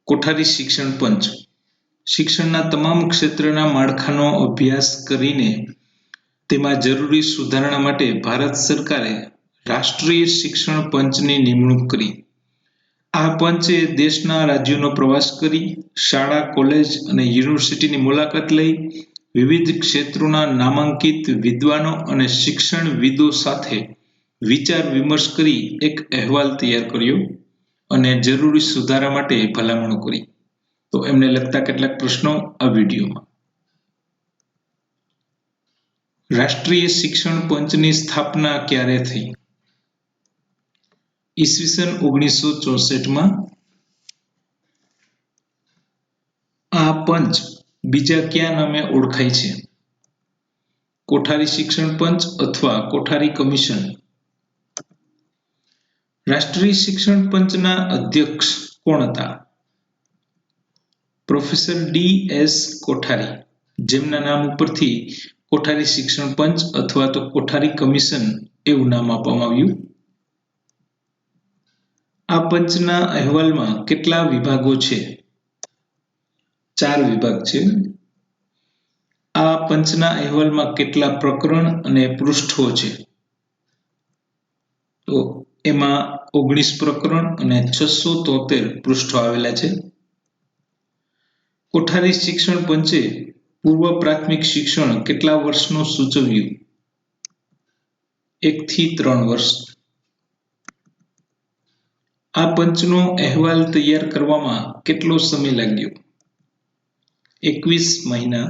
કોઠારી શિક્ષણ પંચ શિક્ષણના તમામ ક્ષેત્રના માળખાનો અભ્યાસ કરીને તેમાં જરૂરી સુધારણા માટે ભારત સરકારે રાષ્ટ્રીય શિક્ષણ પંચની નિમણૂક કરી. આ પંચે દેશના રાજ્યોનો પ્રવાસ કરી શાળા, કોલેજ અને યુનિવર્સિટીની મુલાકાત લઈ વિવિધ ક્ષેત્રોના નામાંકિત વિદ્વાનો અને શિક્ષણવિદો સાથે વિચાર વિમર્શ કરી એક અહેવાલ તૈયાર કર્યો અને જરૂરી સુધારા માટે ભલામણો કરી. તો એમને લગતા કેટલાક પ્રશ્નો આ વિડીયોમાં. રાષ્ટ્રીય શિક્ષણ પંચની સ્થાપના ક્યારે થઈ? ઈસવીસન 1964માં. આ પંચ બીજા કયા નામે ઓળખાય છે? કોઠારી શિક્ષણ પંચ અથવા કોઠારી કમિશન. રાષ્ટ્રીય શિક્ષણ પંચના અધ્યક્ષ કોણ હતા? Professor D.S. કોઠારી, જેમના નામ ઉપરથી કોઠારી શિક્ષણ પંચ અથવા તો કોઠારી કમિશન એવું નામ આપવામાં આવ્યું. આ પંચના અહેવાલમાં કેટલા વિભાગો છે? 4 વિભાગ છે. આ પંચના અહેવાલમાં કેટલા પ્રકરણ અને પૃષ્ઠો છે? તો એમાં 19 પ્રકરણ અને 673 પૃષ્ઠો આવેલા છે. કોઠારી શિક્ષણ પંચે પૂર્વ પ્રાથમિક શિક્ષણ કેટલા વર્ષનું સૂચવ્યું? 1 થી 3 વર્ષ. આ પંચનો અહેવાલ તૈયાર કરવામાં કેટલો સમય લાગ્યો? 21 મહિના.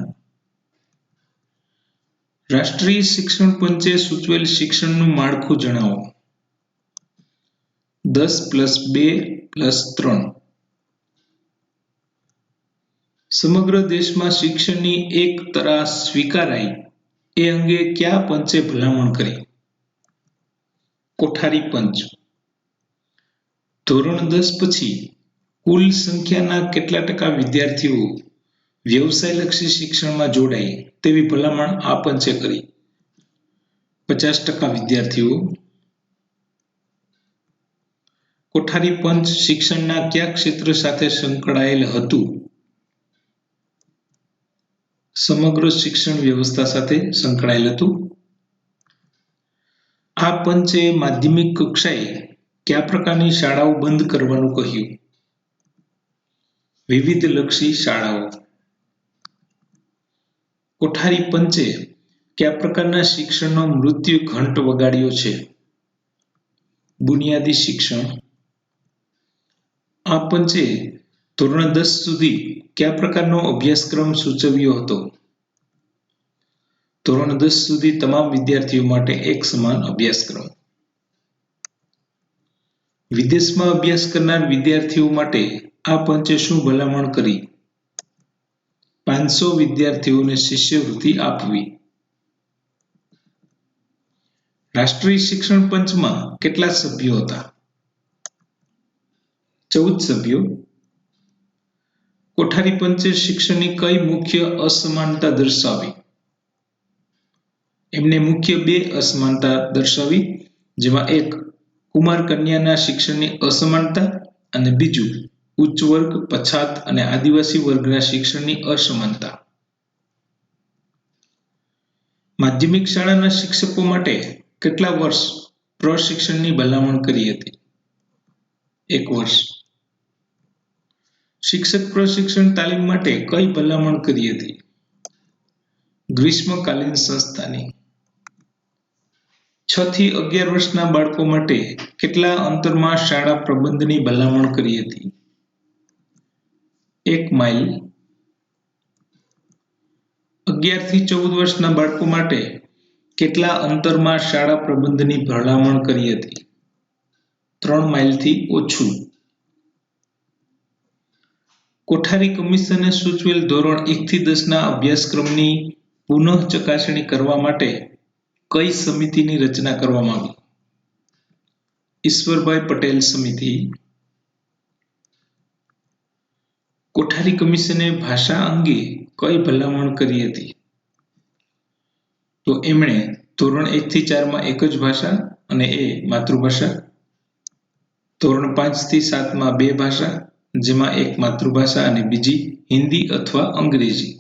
રાષ્ટ્રીય શિક્ષણ પંચે સૂચવેલ શિક્ષણનું માળખું જણાવો. 10+2+3. સમગ્ર દેશમાં શિક્ષણની એક તરાહ સ્વીકારાય એ અંગે કયા પંચે ભલામણ કરી? કોઠારી પંચ. ધોરણ 10 પછી કુલ સંખ્યાના કેટલા ટકા વિદ્યાર્થીઓ વ્યવસાયલક્ષી શિક્ષણમાં જોડાય તેવી ભલામણ આ પંચે કરી? 50% વિદ્યાર્થીઓ. કોઠારી પંચ શિક્ષણના કયા ક્ષેત્ર સાથે સંકળાયેલ હતું? સમગ્ર શિક્ષણ વ્યવસ્થા સાથે સંકળાયેલ હતું. આ પંચે માધ્યમિક કક્ષાએ કયા પ્રકારની શાળાઓ બંધ કરવાનું કહ્યું? વિવિધલક્ષી શાળાઓ. કોઠારી પંચે કયા પ્રકારના શિક્ષણનો મૃત્યુ ઘંટ વગાડ્યો છે? બુનિયાદી શિક્ષણ. આ પંચે ધોરણ 10 સુધી કયા પ્રકારનો અભ્યાસક્રમ સૂચવ્યો હતો? ધોરણ 10 સુધી તમામ વિદ્યાર્થીઓ માટે એક સમાન અભ્યાસક્રમ. વિદેશમાં અભ્યાસ કરનાર વિદ્યાર્થીઓ માટે આ પંચે શું ભલામણ કરી? 500 વિદ્યાર્થીઓને શિષ્યવૃત્તિ આપવી. રાષ્ટ્રીય શિક્ષણ પંચમાં કેટલા સભ્યો હતા? 14 સભ્યો. કોઠારી પંચે શિક્ષણની કઈ મુખ્ય અસમાનતા દર્શાવી? એમને મુખ્ય 2 અસમાનતા દર્શાવી, જેમાં એક કુમાર કન્યાના શિક્ષણની અસમાનતા અને બીજું ઉચ્ચ વર્ગ, પછાત અને આદિવાસી વર્ગના શિક્ષણની અસમાનતા. માધ્યમિક શાળાના શિક્ષકો માટે કેટલા વર્ષ પ્રશિક્ષણની ભલામણ કરી હતી? 1 વર્ષ. શિક્ષક પ્રશિક્ષણ તાલીમ માટે કઈ ભલામણ કરી હતી? ગ્રીષ્મકાલીન સંસ્થાની. 6 થી 11 વર્ષના બાળકો માટે કેટલા અંતરમાં શાળા પ્રબંધની ભલામણ કરી હતી? 1 માઇલ. 11 થી 14 વર્ષના બાળકો માટે કેટલા અંતરમાં શાળા પ્રબંધની ભલામણ કરી હતી? 3 માઇલથી ઓછું. કોઠારી કમિશને સૂચવેલ ધોરણ 1 થી 10 ના અભ્યાસક્રમની પુનઃ ચકાસણી કરવા માટે કઈ સમિતિની રચના કરવામાં આવી? ઈશ્વરભાઈ પટેલ સમિતિ. કોઠારી કમિશને ભાષા અંગે કઈ ભલામણ કરી હતી? તો એમણે ધોરણ 1 થી 4 માં એક જ ભાષા અને એ માતૃભાષા, ધોરણ 5 થી 7 માં 2 ભાષા, જેમાં એક માતૃભાષા અને બીજી હિન્દી અથવા અંગ્રેજી.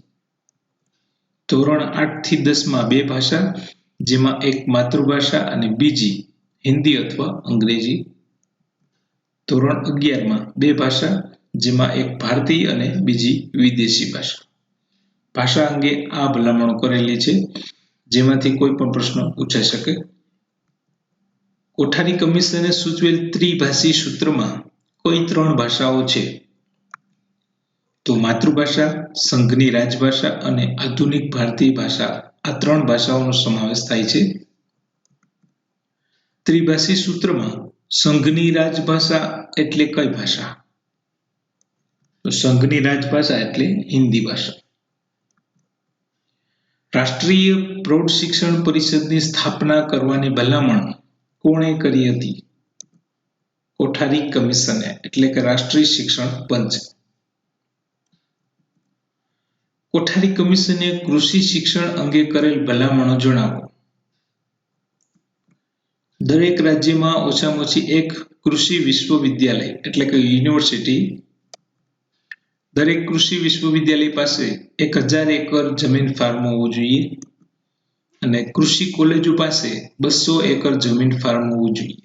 ધોરણ 8 થી 10માં 2 ભાષા, જેમાં એક માતૃભાષા અને બીજી હિન્દી અથવા અંગ્રેજી. ધોરણ 11માં 2 ભાષા, જેમાં એક ભારતીય અને બીજી વિદેશી ભાષા. ભાષા અંગે આ ભલામણો કરેલી છે, જેમાંથી કોઈ પણ પ્રશ્ન પૂછાઈ શકે. કોઠારી કમિશને સૂચવેલ ત્રિભાષી સૂત્રમાં કોઈ 3 ભાષાઓ છે? તો માતૃભાષા, સંઘની રાજભાષા અને આધુનિક ભારતીય ભાષા, આ 3 ભાષાઓનો સમાવેશ થાય છે. ત્રિભાષી સૂત્રમાં સંઘની રાજભાષા એટલે કઈ ભાષા? તો સંઘની રાજભાષા એટલે હિન્દી ભાષા. રાષ્ટ્રીય પ્રૌઢ શિક્ષણ પરિષદની સ્થાપના કરવાની ભલામણ કોણે કરી હતી? કોઠારી કમિશને એટલે કે રાષ્ટ્રીય શિક્ષણ પંચ. કોઠારી કમિશને કૃષિ શિક્ષણ અંગે કરેલ ભલામણો જણાવો. દરેક રાજ્યમાં ઓછામાં ઓછી એક કૃષિ વિશ્વવિદ્યાલય એટલે કે યુનિવર્સિટી, દરેક કૃષિ વિશ્વવિદ્યાલય પાસે 1000 એકર જમીન ફાર્મ હોવું જોઈએ અને કૃષિ કોલેજો પાસે 200 એકર જમીન ફાર્મ હોવું જોઈએ.